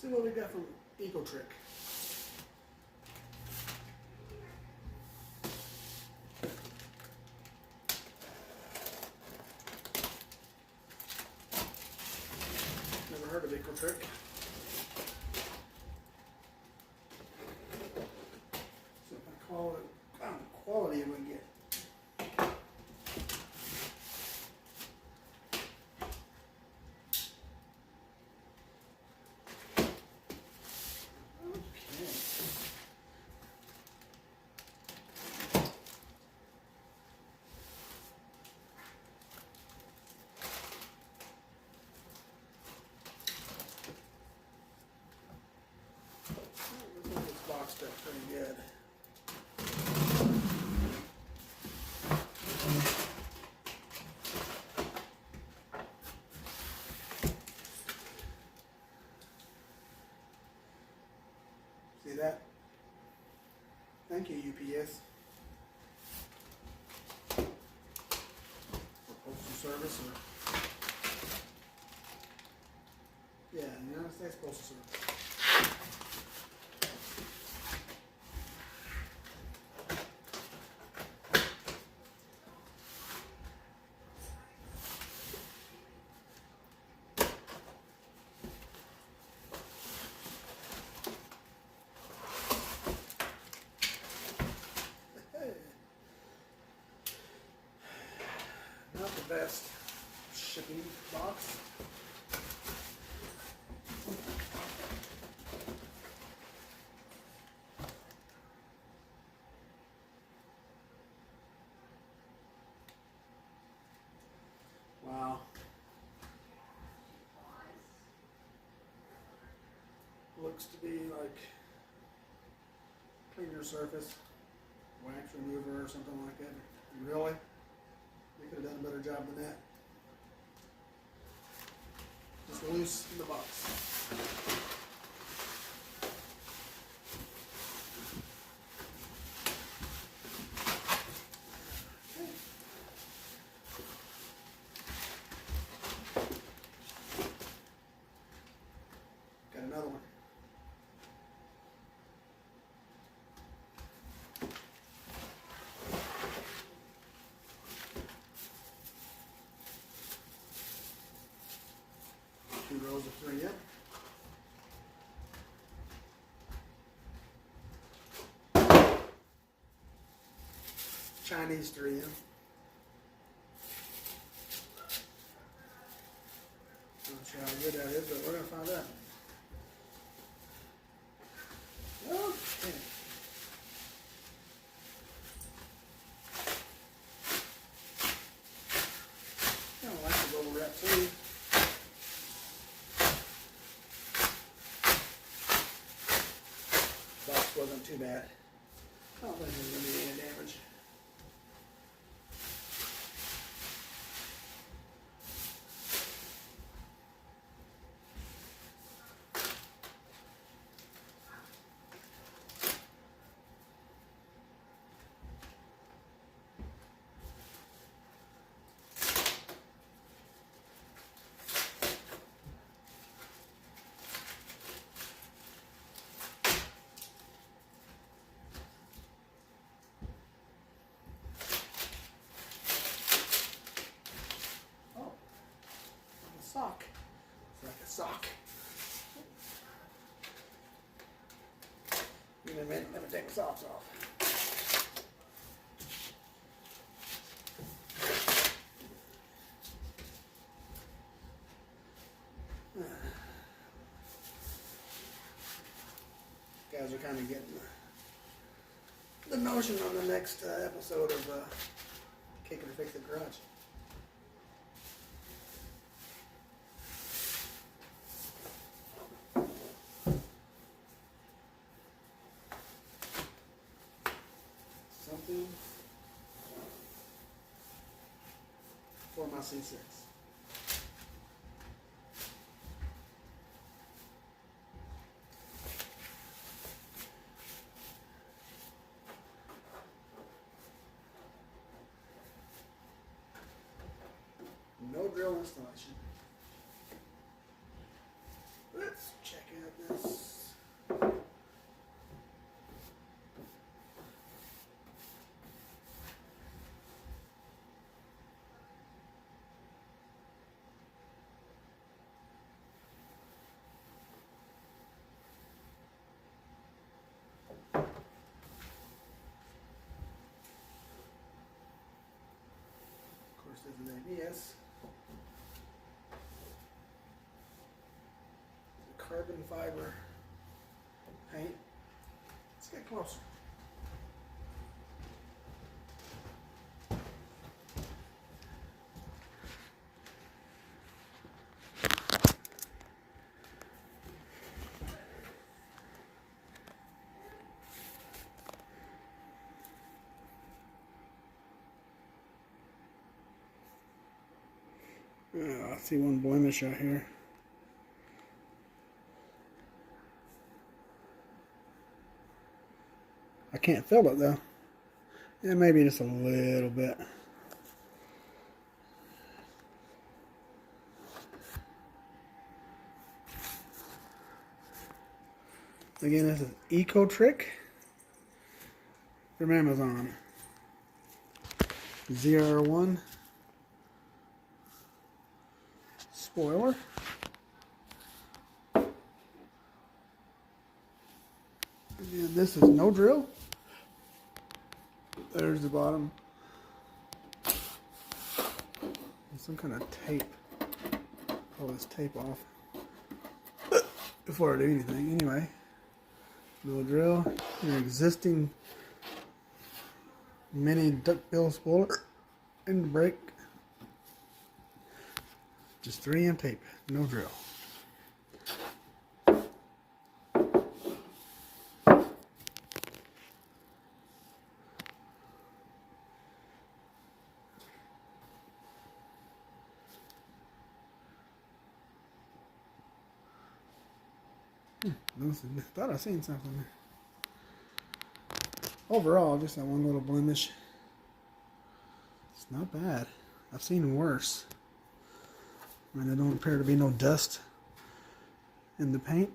See what we got from Ecotric. Never heard of Ecotric. So if I call it quality we get. Boxed up pretty good. See that? Thank you, UPS. Or Postal Service, or yeah, United States Postal Service. Not the best shipping box. Wow. Looks to be like clean your surface, wax remover or something like that. Really? We could have done a better job than that. Just loose in the box. Got another one. Two rows of 3M. Chinese 3M. Not sure how good that is, but we're going to find out. Okay. Kind of like the bubble wrap too. Box wasn't too bad. I don't think there's going to be any damage. Sock. It's like a sock. Give me a minute, let me take the socks off. Guys are kind of getting the notion on the next episode of Kick It or Fix It Garage. Something for my C6. No drill installation. Let's check out this. with ABS. Carbon fiber paint. Let's get closer. I see one blemish out here. I can't feel it though. Yeah, maybe just a little bit. Again, this is Ecotric from Amazon. ZR1 spoiler. And this is no drill. There's the bottom. And some kind of tape. Pull this tape off before I do anything. Anyway, no drill. Your existing mini duckbill spoiler and brake. Just 3M tape, no drill. I thought I seen something there. Overall, just that one little blemish. It's not bad. I've seen worse. I mean, there don't appear to be no dust in the paint.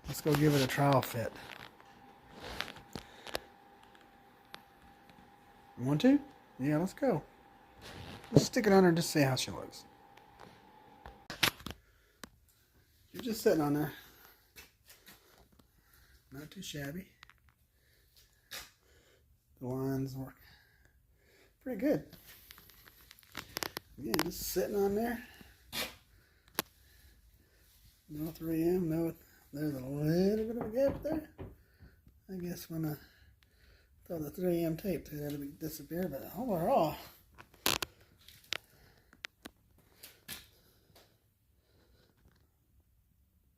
Let's go give it a trial fit. You want to? Yeah, let's go. Let's stick it on her and just see how she looks. You're just sitting on there. Not too shabby. The lines work pretty good. Again, just sitting on there. No 3M, no, there's a little bit of a gap there. I guess when I throw the 3M tape to it, it'll disappear, but overall,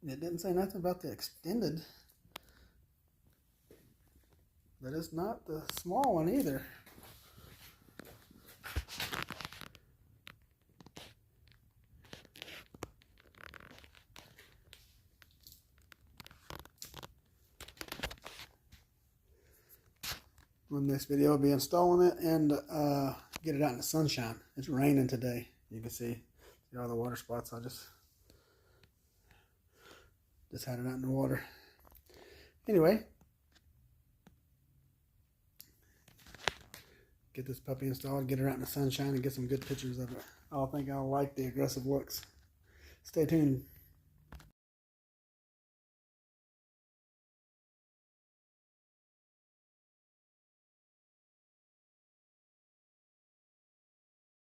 it didn't say nothing about the extended, but it's not the small one either. On this video, I'll be installing it and get it out in the sunshine. It's raining today. You can see all the water spots. I just had it out in the water. Anyway, get this puppy installed, get her out in the sunshine, and get some good pictures of it. I think I'll like the aggressive looks. Stay tuned.